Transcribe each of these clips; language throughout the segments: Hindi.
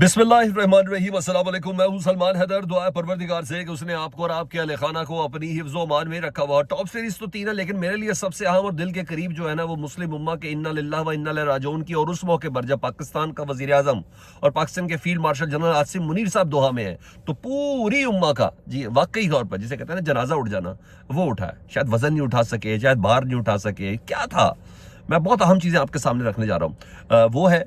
बिस्मिल्लाहिर्रहमानिर्रहीम अस्सलाम वालेकुम। मैं हूं सलमान हैदर। दुआ है परवरदिगार से कि उसने आपको और आपके अहले खाना को अपनी हिफ्ज़ व अमान में रखा हुआ। टॉप सीरीज तो 3 है, लेकिन मेरे लिए सबसे अहम और दिल के करीब जो है ना, वो मुस्लिम उम्मा के इन्ना लिल्लाह व इन्ना इलैहि राजिऊन की। और उस मौके पर जब पाकिस्तान का वज़ीर आज़म और पाकिस्तान के field marshal general Asim Munir साहब दोहा में है, तो पूरी उम्मा का जी वाकई तौर पर जिसे कहते हैं ना जनाजा उठ जाना, वो उठा है। शायद वजन नहीं उठा सके, शायद भार नहीं उठा सके, क्या था। मैं बहुत अहम चीज़ें आपके सामने रखने जा रहा हूँ। वो है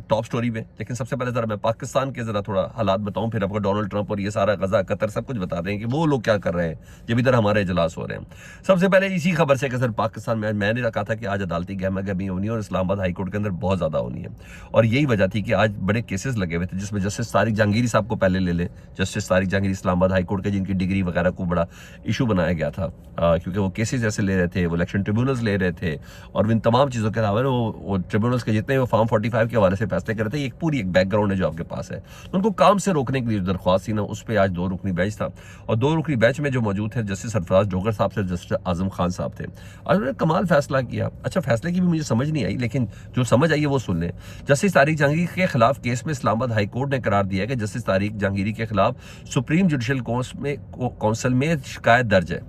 टॉप स्टोरी में। लेकिन सबसे पहले ज़रा मैं पाकिस्तान के ज़रा थोड़ा हालात बताऊँ, फिर आपको डोनाल्ड ट्रंप और ये सारा गज़ा कतर सब कुछ बता दें कि वो लोग क्या कर रहे हैं जब इधर हमारे इजलास हो रहे हैं। सबसे पहले इसी खबर से कि सर पाकिस्तान में मैंने कहा था कि आज अदालती गहमा गहमी होनी है और इस्लामाबाद हाई कोर्ट के अंदर बहुत ज़्यादा होनी है। और यही वजह थी कि आज बड़े केसेस लगे हुए थे, जिसमें जस्टिस तारिक जहांगीरी साहब को पहले ले लें। Justice Tariq Jahangiri Islamabad high court के, जिनकी डिग्री वगैरह को बड़ा इशू बनाया गया था, क्योंकि वो केसेस ऐसे ले रहे थे, वो इलेक्शन ट्रिब्यूनल्स ले रहे थे और इन तमाम चीज़ों के अलावा वो ट्रिब्यूनल्स के जितने वो फॉर्म 45 के हवाले से फैसले कर रहे थे। एक पूरी एक बैकग्राउंड है जो आपके पास है। तो उनको काम से रोकने के लिए दरख्वास्त थी ना, उस पर आज 2 रुकनी बेंच था। और 2 रुकनी बेंच में जो मौजूद थे जस्टिस सरफराज जोगर साहब से जस्टिस आजम खान साहब थे। आज उन्होंने कमाल फैसला किया। अच्छा, फैसले की भी मुझे समझ नहीं आई, लेकिन जो समझ आई है वो सुन लें। जस्टिस तारिक जहांगीर के खिलाफ केस में इस्लामाबाद हाई कोर्ट ने करार दिया है कि जस्टिस तारिक जहांगीरी के खिलाफ सुप्रीम जुडिशल काउंसिल में शिकायत दर्ज है।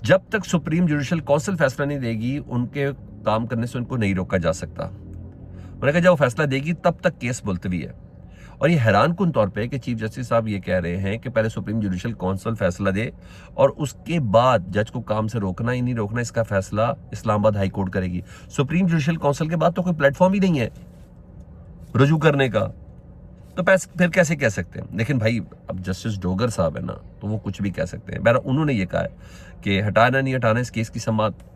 जब तक सुप्रीम जुडिशल काउंसिल फैसला नहीं देगी, उनके काम करने से उनको नहीं रोका जा सकता। उन्होंने कहा जब वो फैसला देगी तब तक केस मुलतवी है। और ये हैरान कुन तौर पे कि चीफ जस्टिस साहब ये कह रहे हैं कि पहले सुप्रीम जुडिशल काउंसिल फैसला दे और उसके बाद जज को काम से रोकना ही नहीं रोकना, इसका फैसला इस्लामाबाद हाई कोर्ट करेगी। सुप्रीम जुडिशल काउंसिल के बाद तो कोई प्लेटफॉर्म ही नहीं है रुजू करने का, तो फिर कैसे कह सकते हैं। लेकिन भाई अब जस्टिस डोगर साहब है ना, तो वो कुछ भी कह सकते हैं। बहरहाल उन्होंने ये कहा है कि हटाना नहीं हटाना इस केस की समाअत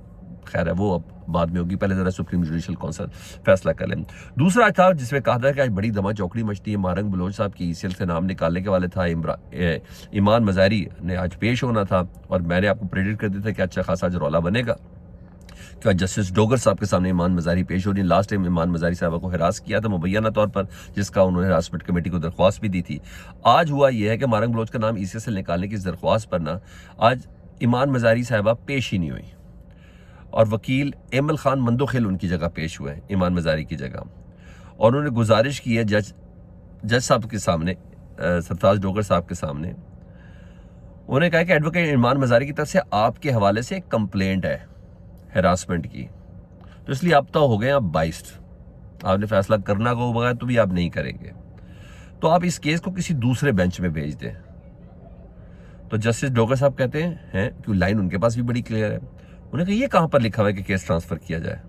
खैर है वो अब बाद में होगी, पहले जरा सुप्रीम जुडिशल काउंसिल फैसला कर लें। दूसरा था जिसमें कहा था कि आज बड़ी दमा चौकड़ी मचती है। मारंग बलोच साहब की ईसीएल से नाम निकालने के वाले था। ईमान मज़ारी ने आज पेश होना था और मैंने आपको प्रेडिक्ट कर दिया था कि अच्छा खासा आज रौला बनेगा, कि जस्टिस डोगर साहब के सामने ईमान मज़ारी पेश हो रही। लास्ट टाइम ईमान मज़ारी साहब को हिरास किया था मुबैना तौर पर, जिसका उन्होंने हिरासमेंट कमेटी को दरख्वास्त भी दी थी। आज हुआ यह है कि मारंग बलोच का नाम ईसीएल से निकालने की दरख्वास्त पर ना आज ईमान मज़ारी साहबा पेश ही नहीं हुई और वकील एमल खान मंदोखिल उनकी जगह पेश हुए हैं ईमान मज़ारी की जगह। और उन्होंने गुजारिश की है जज साहब के सामने, सरफराज डोगर साहब के सामने। उन्होंने कहा कि एडवोकेट ईमान मज़ारी की तरफ से आपके हवाले से एक कंप्लेंट है हैरासमेंट की, तो इसलिए आप तो हो गए आप बाइस्ड, आपने फैसला करना को होगा तो भी आप नहीं करेंगे, तो आप इस केस को किसी दूसरे बेंच में भेज दें। तो जस्टिस डोगर साहब कहते हैं कि लाइन उनके पास भी बड़ी क्लियर है। उन्होंने कहा ये कहाँ पर लिखा हुआ है कि केस ट्रांसफर किया जाए।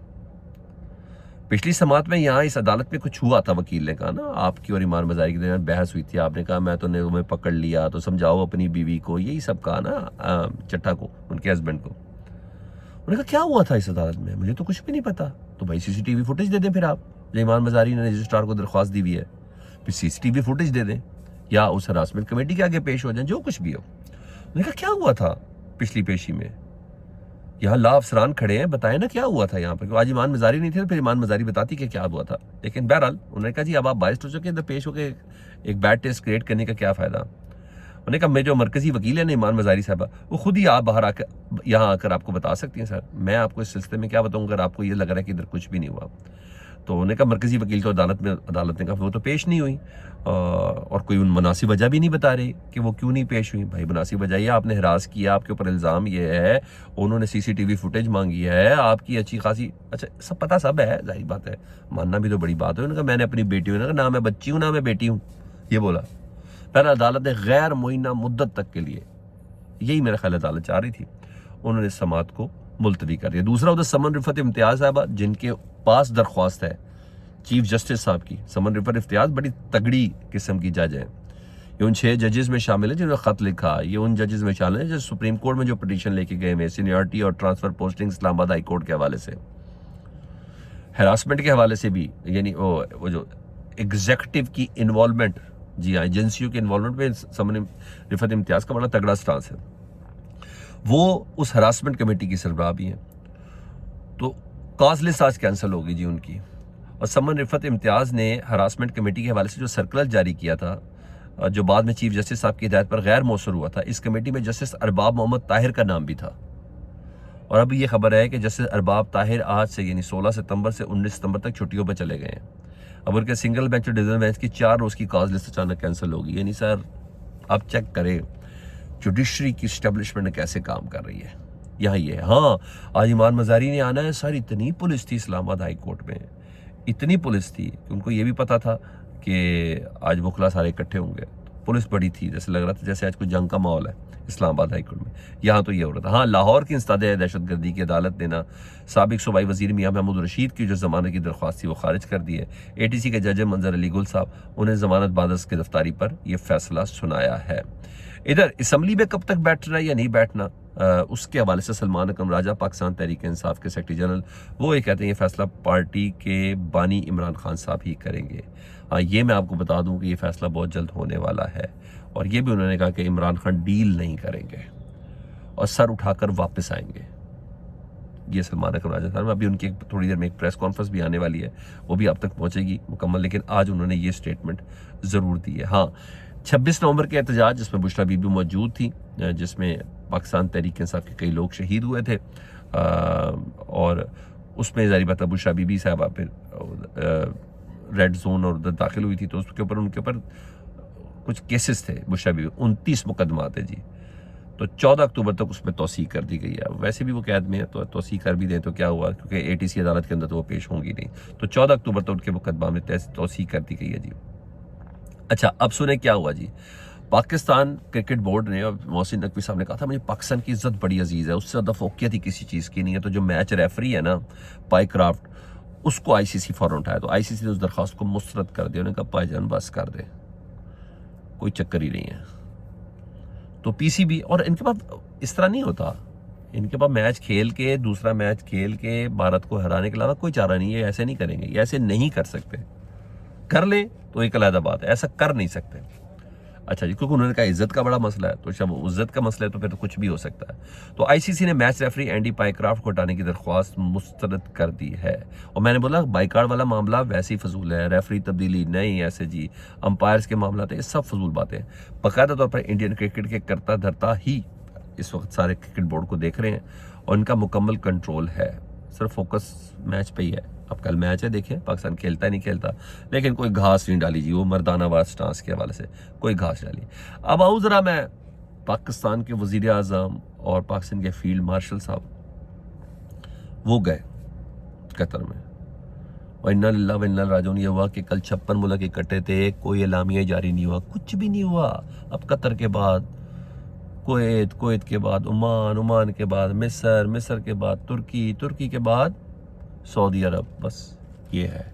पिछली समात में यहाँ इस अदालत में कुछ हुआ था, वकील ने कहा ना आपकी और ईमान मज़ारी के दरमियान बहस हुई थी, आपने कहा मैं तो ने तुम्हें पकड़ लिया तो समझाओ अपनी बीवी को, यही सब कहा ना चट्टा को, उनके हस्बैंड को। उन्होंने कहा क्या हुआ था इस अदालत में, मुझे तो कुछ भी नहीं पता। तो भाई सीसीटीवी फुटेज दे दें फिर आप, जो ईमान मज़ारी ने रजिस्ट्रार को दरख्वास्त दी हुई है, फिर सीसीटीवी फुटेज दे दें या उस हरासमेंट कमेटी के आगे पेश हो जाए, जो कुछ भी हो। उन्होंने कहा क्या हुआ था पिछली पेशी में, यहाँ ला अफसरान खड़े हैं, बताएं ना क्या हुआ था यहाँ पर। आज ईमान मज़ारी नहीं थे तो फिर ईमान मज़ारी बताती कि क्या हुआ था। लेकिन बहरहाल उन्होंने कहा जी अब आप बाइस्ड हो चुके हैं, तो पेश होकर एक बैड टेस्ट क्रिएट करने का क्या फ़ायदा। उन्होंने कहा मेरे जो मरकजी वकील है ना ईमान मज़ारी साहबा, वो खुद ही आप बाहर आकर यहाँ आकर आपको बता सकती हैं सर, मैं आपको इस सिलसिले में क्या बताऊँगा अगर आपको ये लग रहा है कि इधर कुछ भी नहीं हुआ। तो उन्होंने कहा मरकजी वकील को अदालत ने कहा वो तो पेश नहीं हुई और कोई उन मुनासिब वजह भी नहीं बता रही कि वो क्यों नहीं पेश हुई। भाई मुनासिब वजह ये आपने हिरास किया, आपके ऊपर इल्ज़ाम ये है, उन्होंने सीसीटीवी फुटेज मांगी है आपकी अच्छी खासी, अच्छा सब पता सब है, जाहिर बात है, मानना भी तो बड़ी बात है। उन्होंने कहा मैंने अपनी बेटी हूँ ना मैं बच्ची हूँ ना मैं बेटी हूँ, ये बोला। पहले अदालत ने गैर मुइना मुद्दत तक के लिए, यही मेरा ख्याल अदालत चाह रही थी, उन्होंने समात को मुलतवी कर दिया। दूसरा उधर समन रिफत इम्तियाज़ साहबा, जिनके पास दरख्वास्त है चीफ जस्टिस साहब की। समन रिफत इम्तियाज़ बड़ी तगड़ी किस्म की जज है, ये उन 6 जजेस में शामिल है जिन्होंने ख़त लिखा, ये उन जजेस में शामिल है जो सुप्रीम कोर्ट में जो पिटीशन लेके गए हैं सीनियरिटी और transfer posting Islamabad high court के हवाले से, हरासमेंट के हवाले से भी, यानी वो जो एग्जीक्यूटिव की इन्वॉल्वमेंट, जी हाँ एजेंसियों के इन्वॉल्वमेंट में समन रिफत इम्तियाज़ का बड़ा तगड़ा स्टांस है। वो उस हरासमेंट कमेटी की सरबराह भी हैं। तो कॉज लिस्ट आज कैंसिल होगी जी उनकी। और समन रिफत इम्तियाज़ ने हरासमेंट कमेटी के हवाले से जो सर्कुलर जारी किया था, जो बाद में चीफ जस्टिस साहब की हिदायत पर गैर मौसूर हुआ था, इस कमेटी में जस्टिस अरबाब मोहम्मद ताहिर का नाम भी था। और अभी ये खबर है कि जस्टिस अरबाब ताहिर आज से यानी 16 सितंबर से 19 सितंबर तक छुट्टियों पर चले गए हैं। अब उनके सिंगल बेंच और डिवीजन बेंच की 4 रोज़ की कॉज लिस्ट अचानक कैंसिल होगी। यानी सर आप चेक करें जुडिशरी की स्टैब्लिशमेंट कैसे काम कर रही है। यहाँ ये हाँ, आज ईमान मज़ारी ने आना है सर। इतनी पुलिस थी इस्लामाबाद हाई कोर्ट में, इतनी पुलिस थी कि उनको ये भी पता था कि आज वकला सारे इकट्ठे होंगे। पुलिस बड़ी थी, जैसे लग रहा था जैसे आज कोई जंग का माहौल है इस्लामाबाद हाई कोर्ट में। यहाँ तो ये हो रहा था। हाँ, लाहौर की इंसदाद दहशतगर्दी की अदालत ने ना साबिक सूबाई वजीर मियां महमूद रशीद की जो जमानत की दरख्वास्त थी वो खारिज कर दी है। ATC के जज मंजर अली गुल साहब, उन्हें जमानत बादस गिरफ्तारी पर यह फैसला सुनाया है। इधर असम्बली में कब तक बैठना या नहीं बैठना, उसके हवाले से सलमान अकरम राजा पाकिस्तान तहरीक इंसाफ के सेक्रेटरी जनरल वो ये कहते हैं ये फैसला पार्टी के बानी इमरान खान साहब ही करेंगे। हाँ, ये मैं आपको बता दूं कि ये फैसला बहुत जल्द होने वाला है। और ये भी उन्होंने कहा कि इमरान खान डील नहीं करेंगे और सर उठाकर वापस आएंगे। ये सलमान अकरम राजा साहब, अभी उनकी थोड़ी देर में एक प्रेस कॉन्फ्रेंस भी आने वाली है, वो भी आप तक पहुंचेगी मुकम्मल, लेकिन आज उन्होंने ये स्टेटमेंट ज़रूर दी है। हाँ, 26 नवंबर के एहतजाज जिसमें बुशरा बीबी मौजूद थी, जिसमें पाकिस्तान तहरीक इंसाफ के कई लोग शहीद हुए थे, और उसमें जारी बात है बुशरा बीबी साहबा फिर रेड जोन और उधर दाखिल हुई थी, तो उसके ऊपर उनके ऊपर कुछ केसेस थे। बुशरा बीबी 29 मुकदमा थे जी। तो 14 अक्टूबर तक उसमें तौसीह कर दी गई है। वैसे भी वो कैद में है, तो तौसीह कर भी दें तो क्या हुआ, क्योंकि ATC अदालत के अंदर तो वो पेश होंगी नहीं। तो 14 अक्टूबर तक उनके मुकदमा में तौसीह कर दी गई है जी। अच्छा, अब सुने क्या हुआ जी। पाकिस्तान क्रिकेट बोर्ड ने और मोहसिन नकवी साहब ने कहा था मुझे पाकिस्तान की इज्जत बड़ी अजीज़ है, उससे ज़्यादा फोकियत ही किसी चीज़ की नहीं है। तो जो मैच रेफरी है ना पाईक्राफ्ट, उसको ICC फौरन उठाया। तो ICC ने उस दरख्वास्त को मुस्तरद कर दिया। उन्होंने कहा भाईजान बस कर दे, कोई चक्कर ही नहीं है। तो PCB, और इनके पास इस तरह नहीं होता, इनके पास मैच खेल के दूसरा मैच खेल के भारत को हराने के अलावा कोई चारा नहीं है। ऐसे नहीं करेंगे, ये ऐसे नहीं कर सकते। कर ले तो एक अलग बात है, ऐसा कर नहीं सकते। अच्छा जी, क्योंकि उन्होंने कहा इज्जत का बड़ा मसला है, तो जब इज्जत का मसला है तो फिर तो कुछ भी हो सकता है। तो ICC ने मैच रेफरी एंडी पाईक्राफ्ट को हटाने की दरख्वास्त मुस्तरद कर दी है। और मैंने बोला बाइकाट वाला मामला वैसे ही फजूल है, रेफरी तब्दीली नहीं, ऐसे जी अंपायर्स के मामला थे, ये सब फजूल बातें। बाकायदा तौर पर इंडियन क्रिकेट के करता धरता ही इस वक्त सारे क्रिकेट बोर्ड को देख रहे हैं और इनका मुकम्मल कंट्रोल है। सिर्फ फोकस मैच पे ही है। अब कल मैच है, देखें पाकिस्तान खेलता है नहीं खेलता, लेकिन कोई घास नहीं डाली जी, वो मर्दानावाद स्टांस के हवाले से कोई घास डाली। अब आऊँ ज़रा मैं पाकिस्तान के वज़ीर आज़म और पाकिस्तान के फील्ड मार्शल साहब, वो गए कतर में, और इन्ना लिल्लाह व इन्ना राजिऊन। ये हुआ कि कल 56 मुल्क इकट्ठे थे, कोई एलामिया जारी नहीं हुआ, कुछ भी नहीं हुआ। अब कतर के बाद कुवैत, कुवैत के बाद ओमान, ओमान के बाद मिस्र, मिस्र के बाद तुर्की, तुर्की के बाद सऊदी अरब, बस ये है।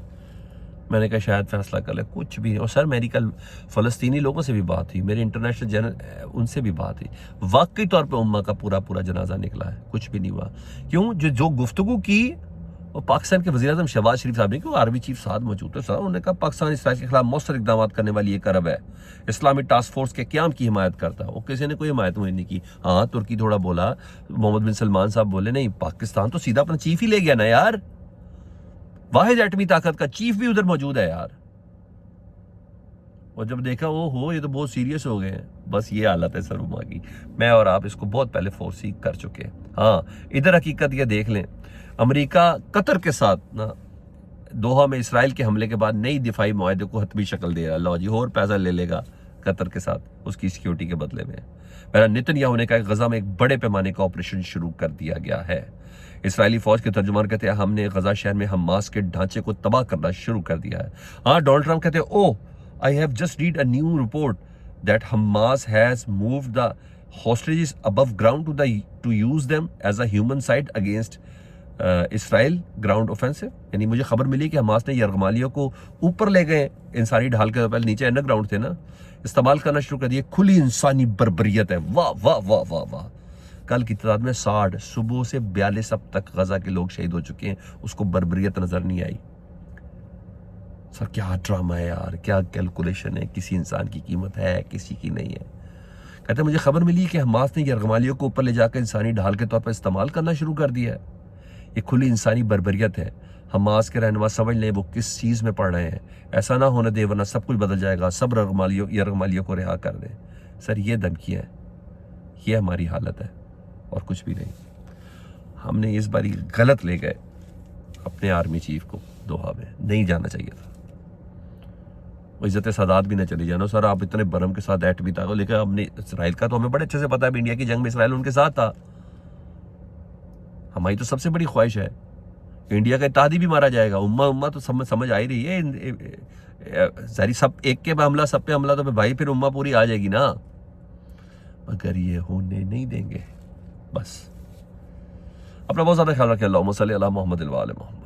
मैंने कहा शायद फैसला कर ले, कुछ भी नहीं। और सर मेरी कल फ़लस्तीनी लोगों से भी बात हुई, मेरे इंटरनेशनल जनरल उनसे भी बात हुई, वाकई तौर पे उम्मा का पूरा पूरा जनाजा निकला है, कुछ भी नहीं हुआ। क्यों? जो गुफ्तगू की और पाकिस्तान के वज़ीर आज़म शहबाज शरीफ साहब ने, क्यों आर्मी चीफ साथ मौजूद थे सर, उन्होंने कहा पाकिस्तान इसराइल के खिलाफ मौसर इकदाम करने वाली एक अरब है, इस्लामी टास्क फोर्स के क़याम की हिमायत करता है। वो किसी ने कोई हिमायत मुझे नहीं की। हाँ, तुर्की थोड़ा बोला, मोहम्मद बिन सलमान साहब बोले, नहीं पाकिस्तान तो सीधा अपना चीफ ही ले गया ना यार, वाहिद एटमी ताकत का चीफ भी उधर मौजूद है यार। और जब देखा वो हो ये तो बहुत सीरियस हो गए हैं। बस ये हालत है सर उम्मा की। मैं और आप इसको बहुत पहले फोर्सी कर चुके हैं। हाँ, इधर हकीकत ये देख लें, अमेरिका कतर के साथ ना दोहा में इसराइल के हमले के बाद नई दिफाई मुआहदे को हतमी शक्ल दे रहा है। लो जी, और पैसा ले लेगा कतर के साथ उसकी सिक्योरिटी के बदले में। मेरा नेतन्याहू ने कहा गजा में एक बड़े पैमाने का ऑपरेशन शुरू कर दिया गया है। इसराइली फौज के तर्जुमान कहते हैं हमने गजा शहर में हमास के ढांचे को तबाह करना शुरू कर दिया है। हाँ, डोनाल्ड ट्रंप कहते हैं oh I have just read a new report that Hamas has moved the hostages above ground to use them as a human side against Israel ground offensive. यानी मुझे खबर मिली कि हमास ने यरगमालियों को ऊपर ले गए, इंसानी ढाल के, पहले नीचे अंडरग्राउंड थे ना, इस्तेमाल करना शुरू कर दिए। खुली इंसानी बर्बरियत है। वाह वाह वाह वाह वाह। कल की तादाद में 60, सुबह से 42 अब तक गजा के लोग शहीद हो चुके हैं, उसको बर्बरियत नजर नहीं आई। सर क्या ड्रामा है यार, क्या कैलकुलेशन है, किसी इंसान की कीमत है, किसी की नहीं है। कहते मुझे खबर मिली कि हमास ने यरगमालियों को ऊपर ले जाकर इंसानी ढाल के तौर पर इस्तेमाल करना शुरू कर दिया है। ये खुली इंसानी बर्बरियत है। हमास के रहनुमा समझ लें वो किस चीज़ में पड़ रहे हैं। ऐसा ना होने दे वरना सब कुछ बदल जाएगा, सब यरगमालियों को रिहा कर दें। सर ये धमकियाँ हैं, ये हमारी हालत है और कुछ भी नहीं। हमने इस बारी गलत ले गए अपने आर्मी चीफ को, दोहा में नहीं जाना चाहिए था। इज़्ज़त सादात भी ना चली जाए ना सर, आप इतने बरम के साथ ऐट भी था, लेकिन हमने इसराइल का तो हमें बड़े अच्छे से पता है, इंडिया की जंग में इसराइल उनके साथ था। हमारी तो सबसे बड़ी ख्वाहिश है इंडिया का इत्तेहादी भी मारा जाएगा। उम्मा तो समझ आ ही रही है सारी, सब एक के पे हमला, सब पे हमला, तो भाई फिर उम्मा पूरी आ जाएगी ना, मगर ये होने नहीं देंगे। बस अपना बहुत ज़्यादा ख्याल रखें। अल्लाहुम्मा सल्ली अला मुहम्मद व आले मुहम्मद।